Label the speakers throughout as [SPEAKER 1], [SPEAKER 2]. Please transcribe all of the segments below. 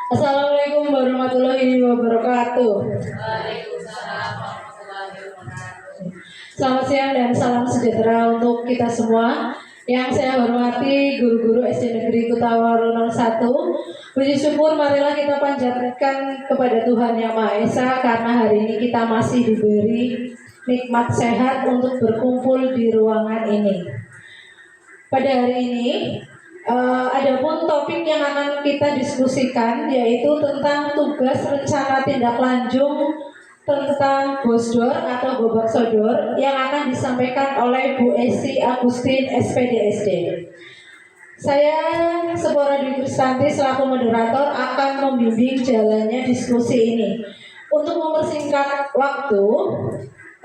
[SPEAKER 1] Assalamualaikum warahmatullahi wabarakatuh.
[SPEAKER 2] Waalaikumsalam warahmatullahi wabarakatuh.
[SPEAKER 1] Selamat siang dan salam sejahtera untuk kita semua. Yang saya hormati guru-guru SD Negeri Kutawaru 01. Puji syukur marilah kita panjatkan kepada Tuhan Yang Maha Esa karena hari ini kita masih diberi nikmat sehat untuk berkumpul di ruangan ini. Pada hari ini adapun topik yang akan kita diskusikan yaitu tentang tugas rencana tindak lanjut tentang Gosdor atau Gobak Sodor yang akan disampaikan oleh Bu Esi Agustin SPDSD. Saya Sepora Dwi Kristanti selaku moderator akan membimbing jalannya diskusi ini. Untuk mempersingkat waktu,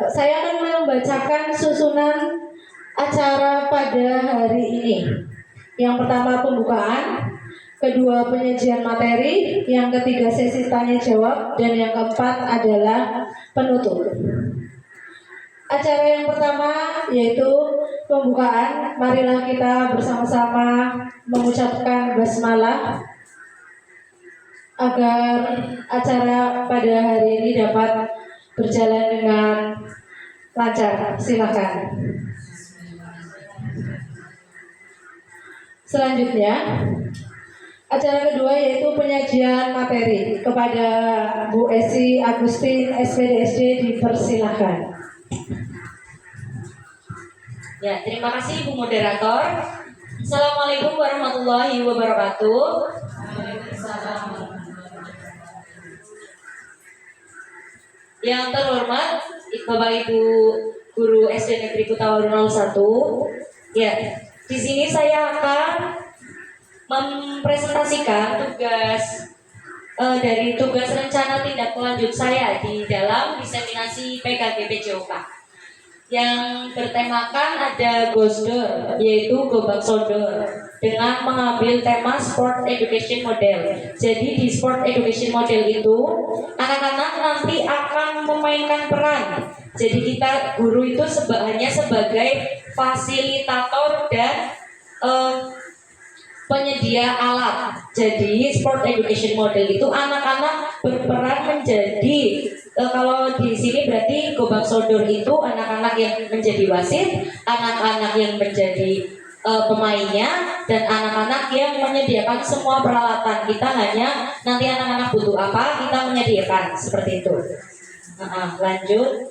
[SPEAKER 1] saya akan membacakan susunan acara pada hari ini. Yang pertama pembukaan, kedua penyajian materi, yang ketiga sesi tanya jawab, dan yang keempat adalah penutup. Acara yang pertama yaitu pembukaan. Marilah kita bersama-sama mengucapkan basmalah agar acara pada hari ini dapat berjalan dengan lancar. Silakan. Selanjutnya, acara kedua yaitu penyajian materi. Kepada Bu Esi Agustin SPDSD dipersilahkan.
[SPEAKER 2] Ya, terima kasih Bu Moderator. Assalamualaikum warahmatullahi wabarakatuh. Yang terhormat Bapak Ibu Guru SD Negeri Kutawaru 01. Ya, di sini saya akan mempresentasikan dari tugas rencana tindak lanjut saya di dalam diseminasi PKG PJOK yang bertemakan ada Gosdor, yaitu Gobak Sodor, dengan mengambil tema Sport Education Model. Jadi di Sport Education Model itu anak-anak nanti akan memainkan peran. Jadi kita guru itu hanya sebagai fasilitator dan penyedia alat. Jadi Sport Education Model itu anak-anak berperan menjadi kalau di sini berarti Gobak Sodor itu anak-anak yang menjadi wasit, anak-anak yang menjadi pemainnya, dan anak-anak yang menyediakan semua peralatan. Kita hanya nanti anak-anak butuh apa, kita menyediakan seperti itu. Lanjut.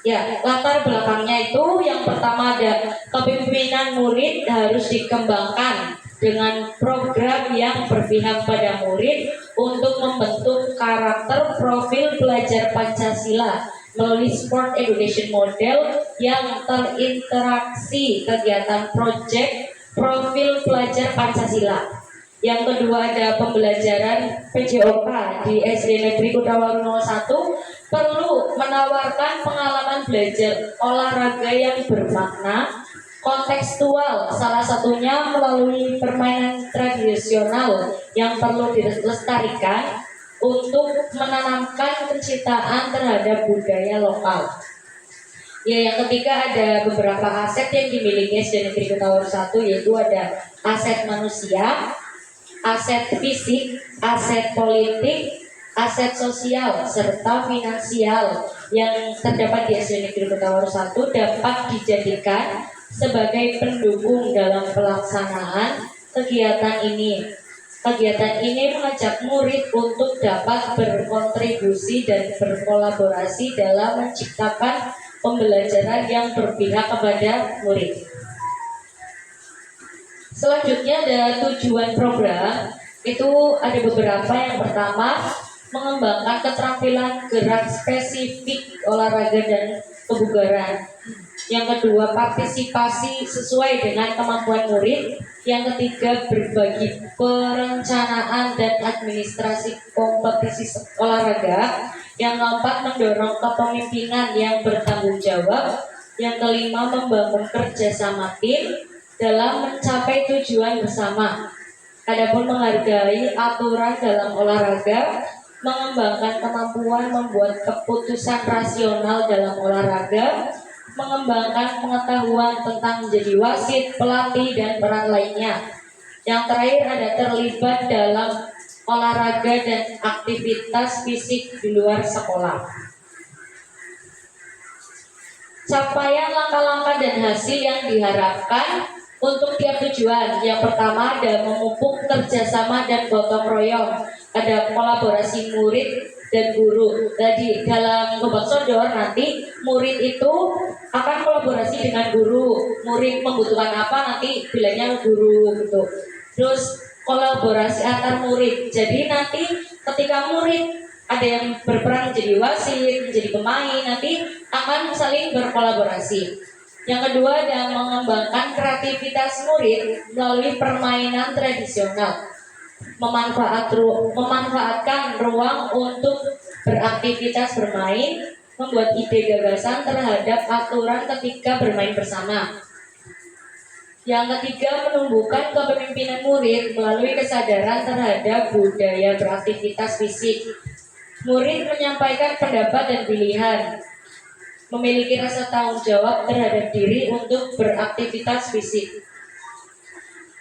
[SPEAKER 2] Ya, latar belakangnya itu yang pertama ada kepemimpinan murid harus dikembangkan dengan program yang berpihak pada murid untuk membentuk karakter profil pelajar Pancasila melalui Sport Education Model yang terinteraksi kegiatan proyek profil pelajar Pancasila. Yang kedua ada pembelajaran PJOK di SD Negeri Kutawaru 01 perlu menawarkan pengalaman belajar olahraga yang bermakna, kontekstual, salah satunya melalui permainan tradisional yang perlu dilestarikan untuk menanamkan kecintaan terhadap budaya lokal. Ya, yang ketiga ada beberapa aset yang dimiliki SD Negeri Kutawaru 1, yaitu ada aset manusia, aset fisik, aset politik, aset sosial, serta finansial yang terdapat di SD Negeri Kutawaru 1 dapat dijadikan sebagai pendukung dalam pelaksanaan kegiatan ini. Kegiatan ini mengajak murid untuk dapat berkontribusi dan berkolaborasi dalam menciptakan pembelajaran yang berpihak kepada murid. Selanjutnya ada tujuan program, itu ada beberapa. Yang pertama, mengembangkan keterampilan gerak spesifik olahraga dan kebugaran. Yang kedua, partisipasi sesuai dengan kemampuan murid. Yang ketiga, berbagi perencanaan dan administrasi kompetisi olahraga. Yang keempat, mendorong kepemimpinan yang bertanggung jawab. Yang kelima, membangun kerjasama tim dalam mencapai tujuan bersama. Adapun menghargai aturan dalam olahraga, mengembangkan kemampuan membuat keputusan rasional dalam olahraga, mengembangkan pengetahuan tentang menjadi wasit, pelatih, dan peran lainnya. Yang terakhir ada terlibat dalam olahraga dan aktivitas fisik di luar sekolah. Capaian langkah-langkah dan hasil yang diharapkan untuk tiap tujuan. Yang pertama ada memupuk kerjasama dan gotong royong, ada kolaborasi murid dan guru. Jadi dalam Gobang Sodor nanti murid itu akan kolaborasi dengan guru. Murid membutuhkan apa nanti bilangnya guru gitu. Terus kolaborasi antar murid. Jadi nanti ketika murid ada yang berperan menjadi wasit, menjadi pemain, nanti akan saling berkolaborasi. Yang kedua adalah mengembangkan kreativitas murid melalui permainan tradisional, memanfaatkan ruang untuk beraktivitas bermain, membuat ide gagasan terhadap aturan ketika bermain bersama. Yang ketiga, menumbuhkan kepemimpinan murid melalui kesadaran terhadap budaya beraktivitas fisik. Murid menyampaikan pendapat dan pilihan, memiliki rasa tanggung jawab terhadap diri untuk beraktivitas fisik.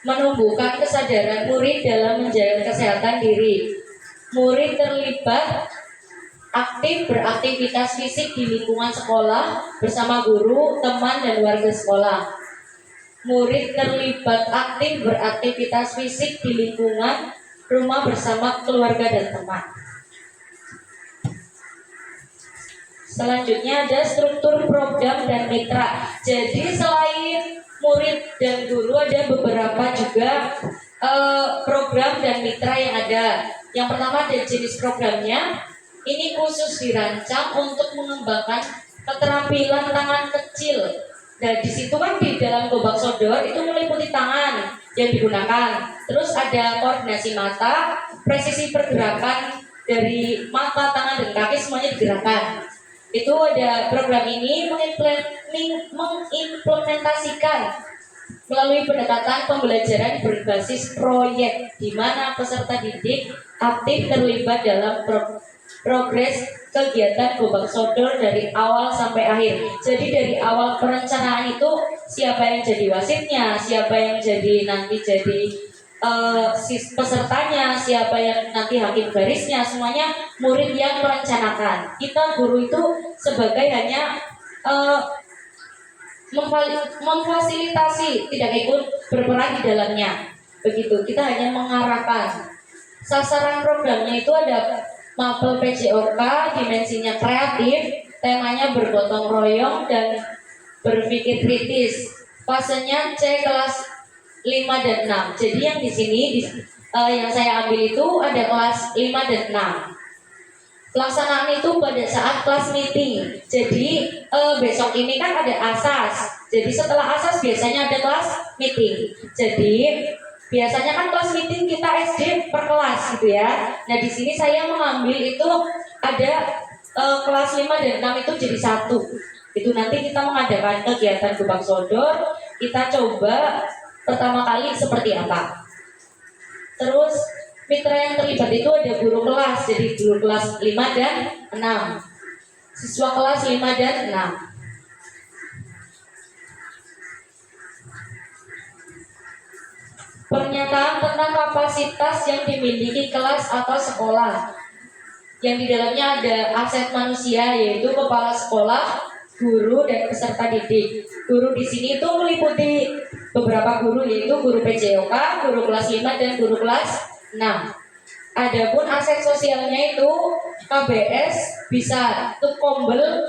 [SPEAKER 2] Menumbuhkan kesadaran murid dalam menjaga kesehatan diri. Murid terlibat aktif beraktivitas fisik di lingkungan sekolah bersama guru, teman, dan warga sekolah. Murid terlibat aktif beraktivitas fisik di lingkungan rumah bersama keluarga dan teman. Selanjutnya ada struktur program dan mitra. Jadi selain murid dan guru ada beberapa juga program dan mitra yang ada. Yang pertama ada jenis programnya. Ini khusus dirancang untuk mengembangkan keterampilan tangan kecil. Dan di situ kan di dalam Gobang Sodor itu meliputi tangan yang digunakan. Terus ada koordinasi mata, presisi pergerakan dari mata, tangan, dan kaki semuanya digerakkan. Itu ada program ini mengimplementasikan melalui pendekatan pembelajaran berbasis proyek, di mana peserta didik aktif terlibat dalam progres kegiatan Gobang Sodor dari awal sampai akhir. Jadi dari awal perencanaan itu siapa yang jadi wasitnya, siapa yang nanti jadi pesertanya, siapa yang nanti hakim garisnya, semuanya murid yang merencanakan. Kita guru itu sebagai hanya memfasilitasi, tidak ikut berperan di dalamnya. Begitu, kita hanya mengarahkan. Sasaran programnya itu ada mapel PJOK, dimensinya kreatif, temanya bergotong royong dan berpikir kritis. Fasenya C kelas 5 dan 6. Jadi yang di sini yang saya ambil itu ada kelas 5 dan 6. Pelaksanaan itu pada saat kelas meeting. Jadi besok ini kan ada asas. Jadi setelah asas biasanya ada kelas meeting. Jadi biasanya kan kelas meeting kita SD per kelas gitu ya. Nah di sini saya mengambil itu ada kelas 5 dan 6 itu jadi satu. Itu nanti kita mengadakan kegiatan Gobang Sodor. Kita coba pertama kali seperti apa. Terus mitra yang terlibat itu ada guru kelas, jadi guru kelas 5 dan 6, siswa kelas 5 dan 6. Pernyataan tentang kapasitas yang dimiliki kelas atau sekolah, yang di dalamnya ada aset manusia, yaitu kepala sekolah, guru, dan peserta didik. Guru di sini itu meliputi beberapa guru, yaitu guru PJOK, guru kelas 5, dan guru kelas 6. Adapun aset sosialnya itu KBS bisa untuk kombel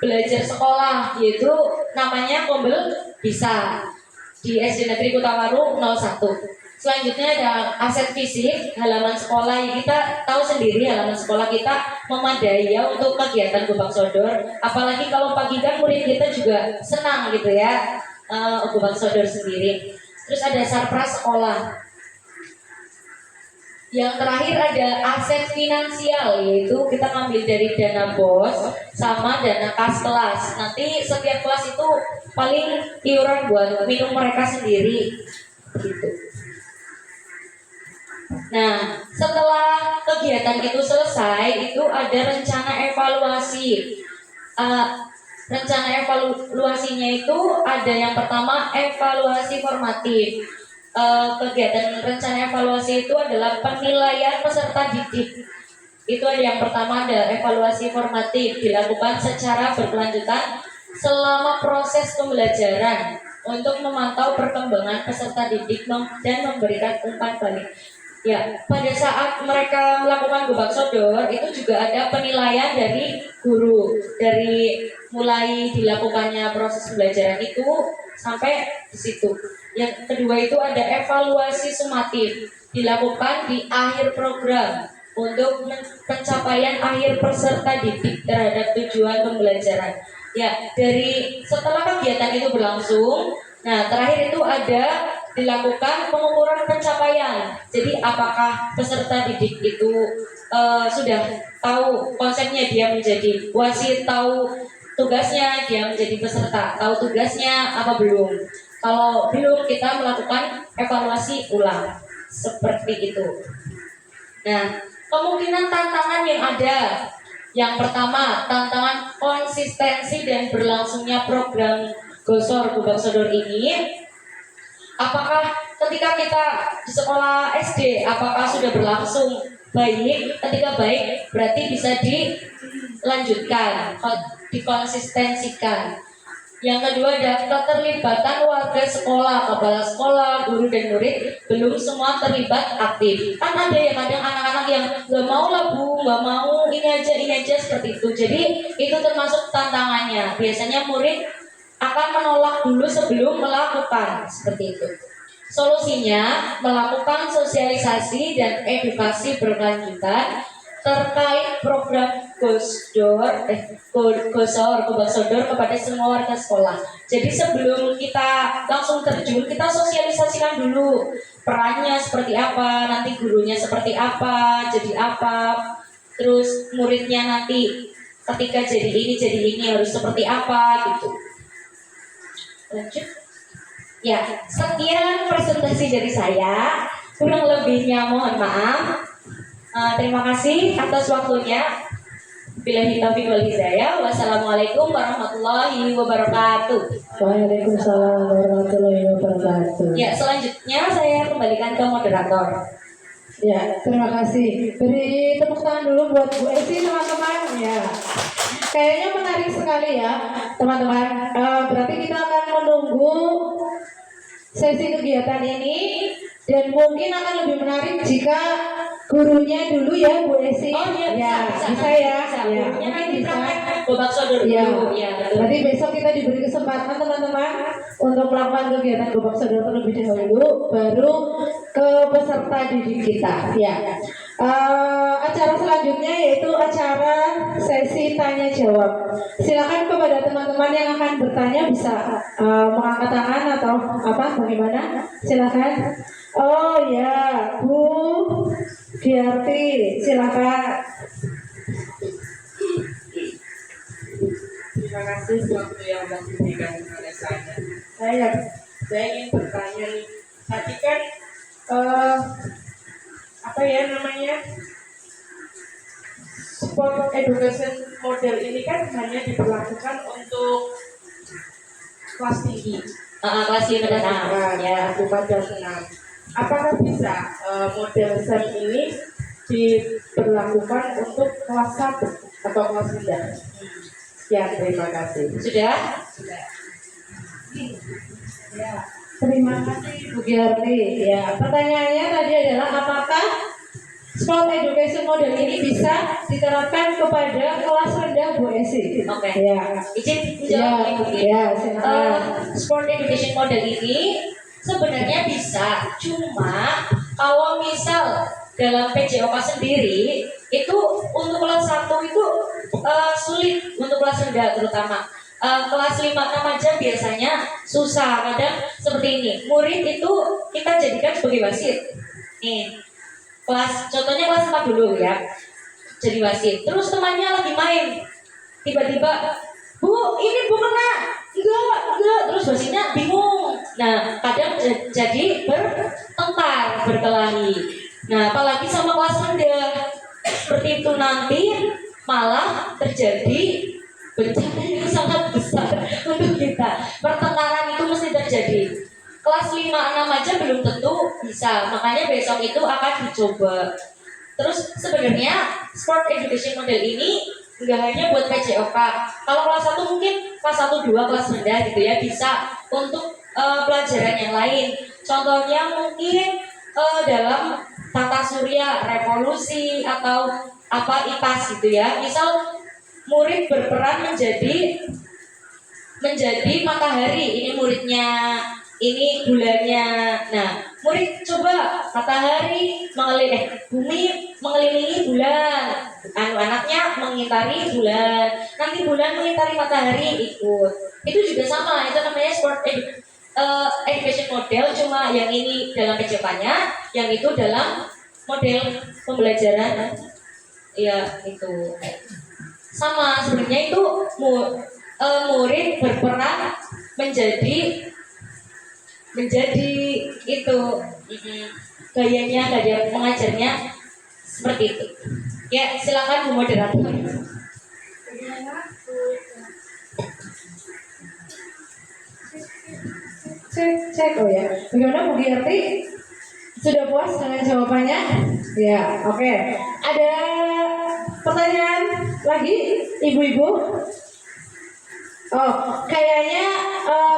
[SPEAKER 2] belajar sekolah, yaitu namanya kombel bisa di SD Negeri Kutawaru 01. Selanjutnya ada aset fisik, halaman sekolah. Kita tahu sendiri halaman sekolah kita memadai ya untuk kegiatan Gobang Sodor. Apalagi kalau pagi kan murid kita juga senang gitu ya, Gobang Sodor sendiri. Terus ada sarpras sekolah. Yang terakhir ada aset finansial, yaitu kita ngambil dari dana bos sama dana kas kelas. Nanti setiap kelas itu paling iuran buat minum mereka sendiri gitu. Nah, setelah kegiatan itu selesai, itu ada rencana evaluasi. Rencana evaluasinya itu ada yang pertama evaluasi formatif. kegiatan rencana evaluasi itu adalah penilaian peserta didik. Itu ada yang pertama, ada evaluasi formatif dilakukan secara berkelanjutan selama proses pembelajaran untuk memantau perkembangan peserta didik dan memberikan umpan balik. Ya, pada saat mereka melakukan gobak sodor itu juga ada penilaian dari guru, dari mulai dilakukannya proses pembelajaran itu sampai di situ. Yang kedua itu ada evaluasi sumatif dilakukan di akhir program untuk pencapaian akhir peserta didik terhadap tujuan pembelajaran. Ya, dari setelah kegiatan itu berlangsung, nah terakhir itu ada dilakukan pengukuran pencapaian. Jadi apakah peserta didik itu sudah tahu konsepnya dia menjadi wasit, tahu tugasnya dia menjadi peserta, tahu tugasnya apa belum. Kalau belum, kita melakukan evaluasi ulang seperti itu. Nah, kemungkinan tantangan yang ada. Yang pertama, tantangan konsistensi dan berlangsungnya program gobak sodor ini. Apakah ketika kita di sekolah SD, apakah sudah berlangsung baik? Ketika baik, berarti bisa dilanjutkan, dikonsistensikan. Yang kedua ada keterlibatan warga sekolah, kepala sekolah, guru dan murid belum semua terlibat aktif. Kan ada ya kadang anak-anak yang nggak mau lah bu, nggak mau ini aja seperti itu. Jadi itu termasuk tantangannya. Biasanya murid akan menolak dulu sebelum melakukan seperti itu. Solusinya melakukan sosialisasi dan edukasi berkelanjutan terkait program gobak sodor kepada semua warga sekolah. Jadi sebelum kita langsung terjun, kita sosialisasikan dulu perannya seperti apa, nanti gurunya seperti apa, jadi apa, terus muridnya nanti ketika jadi ini harus seperti apa gitu. Lanjut. Ya, sekian presentasi dari saya. Kurang lebihnya mohon maaf. Terima kasih atas waktunya. Billahi taufiq wal hidayah. Wassalamualaikum warahmatullahi wabarakatuh.
[SPEAKER 1] Waalaikumsalam warahmatullahi wabarakatuh.
[SPEAKER 2] Ya, selanjutnya saya kembalikan ke moderator.
[SPEAKER 1] Ya, terima kasih. Beri tepuk tangan dulu buat Bu Esi, teman-teman. Ya, kayaknya menarik sekali ya, teman-teman. Berarti kita akan menunggu sesi kegiatan ini, dan mungkin akan lebih menarik jika gurunya dulu ya Bu Esi.
[SPEAKER 2] Oh iya,
[SPEAKER 1] ya, bisa ya. Ya, mungkin bisa.
[SPEAKER 2] Gobak sodor
[SPEAKER 1] Ya,
[SPEAKER 2] dulu. Ya, betul.
[SPEAKER 1] berarti besok kita diberi kesempatan teman-teman untuk melakukan kegiatan gobak sodor terlebih dahulu, baru ke peserta didik kita. Ya, acara selanjutnya yaitu acara sesi tanya jawab. Silakan kepada teman-teman yang akan bertanya bisa mengangkat tangan atau apa, bagaimana? Silakan. Oh ya, Bu Diarti, silakan.
[SPEAKER 3] Terima kasih waktu yang telah diberikan kepada saya. Saya ingin bertanya nih. Tadi kan apa ya namanya, sport education model ini kan hanya diberlakukan untuk kelas tinggi.
[SPEAKER 2] Kelas menengah.
[SPEAKER 3] Ya, 4 dan 6. Apakah bisa model SEM ini diberlakukan untuk kelas 1 atau kelas rendah? Ya, terima kasih.
[SPEAKER 2] Sudah?
[SPEAKER 1] Ya, terima kasih Bu Giarti. Ya, pertanyaannya tadi adalah apakah sport education model ini bisa diterapkan kepada kelas rendah Bu Esi?
[SPEAKER 2] Oke.
[SPEAKER 1] Ya.
[SPEAKER 2] Izin
[SPEAKER 1] Ya,
[SPEAKER 2] menjawab Ibu.
[SPEAKER 1] ya, silakan.
[SPEAKER 2] Sport education model ini sebenarnya bisa, cuma kalau misal dalam PJOK sendiri itu untuk kelas 1 itu sulit, untuk kelas rendah terutama. Kelas 5-6 aja biasanya susah. Kadang seperti ini, murid itu kita jadikan sebagai wasit. Nih, contohnya kelas 4 dulu ya, jadi wasit. Terus temannya lagi main, tiba-tiba, Bu, ini Bu kena. Enggak. Terus wasitnya bingung. Nah, kadang jadi bertengkar, berkelahi. Nah, apalagi sama kelas rendah. Seperti itu nanti malah terjadi bencana yang sangat besar untuk kita. Pertengkaran itu mesti terjadi. kelas 5-6 aja belum tentu bisa. Makanya besok itu akan dicoba. Terus sebenarnya sport education model ini nggak hanya buat PJOK. Kalau kelas 1 mungkin kelas 1 2 kelas rendah gitu ya bisa untuk pelajaran yang lain. Contohnya mungkin dalam tata surya, revolusi atau apa IPAS gitu ya. Misal murid berperan menjadi matahari, ini muridnya, ini bulannya. Nah, murid coba matahari bumi mengelilingi bulan, anaknya mengitari bulan, nanti bulan mengitari matahari ikut. Itu juga sama, itu namanya education model, cuma yang ini dalam PJK-nya, yang itu dalam model pembelajaran. Ya itu sama sebenarnya itu murid berperan menjadi itu gaya mengajarnya seperti itu. Ya silakan Bu moderator.
[SPEAKER 1] Cek oh ya. Bagaimana Bu Giarti? Sudah puas dengan jawabannya? Ya, oke. Ada pertanyaan lagi, ibu-ibu? Oh, kayaknya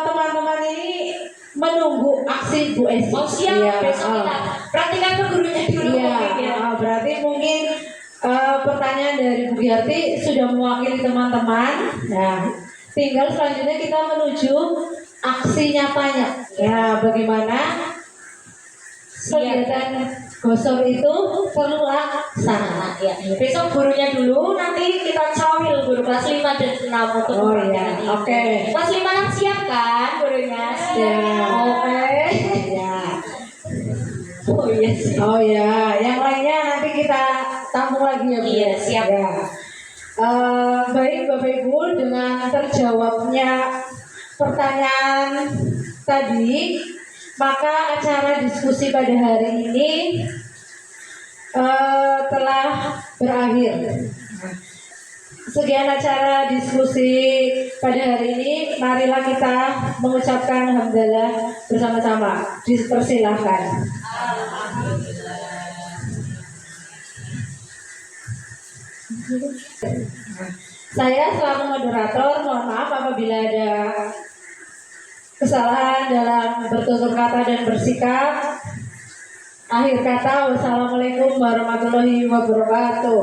[SPEAKER 1] teman-teman ini menunggu aksi Bu Esi.
[SPEAKER 2] Oh siap,
[SPEAKER 1] ya,
[SPEAKER 2] besok kita praktikan ke gurunya dulu.
[SPEAKER 1] Iya, berarti mungkin pertanyaan dari Bu Giarti sudah mewakili teman-teman. Nah, tinggal selanjutnya kita menuju aksi nyatanya. Ya, bagaimana kegiatan gosor itu terlaksana.
[SPEAKER 2] Ya. Besok gurunya dulu, nanti kita cawil guru kelas 5 dan 6 untuk
[SPEAKER 1] iya, oke.
[SPEAKER 2] Kelas 5 siap kan gurunya?
[SPEAKER 1] Siap.
[SPEAKER 2] Oke.
[SPEAKER 1] Ya.
[SPEAKER 2] Oh iya sih.
[SPEAKER 1] Oh ya, yang lainnya nanti kita tampung lagi ya Bu.
[SPEAKER 2] Iya, siap.
[SPEAKER 1] Ya. Baik Bapak Ibu, dengan terjawabnya pertanyaan tadi, maka acara diskusi pada hari ini telah berakhir. Sekian acara diskusi pada hari ini. Marilah kita mengucapkan hamdalah bersama-sama. Dipersilahkan. Saya selaku moderator, mohon maaf apabila ada kesalahan dalam bertutur kata dan bersikap. Akhir kata, wassalamualaikum warahmatullahi wabarakatuh.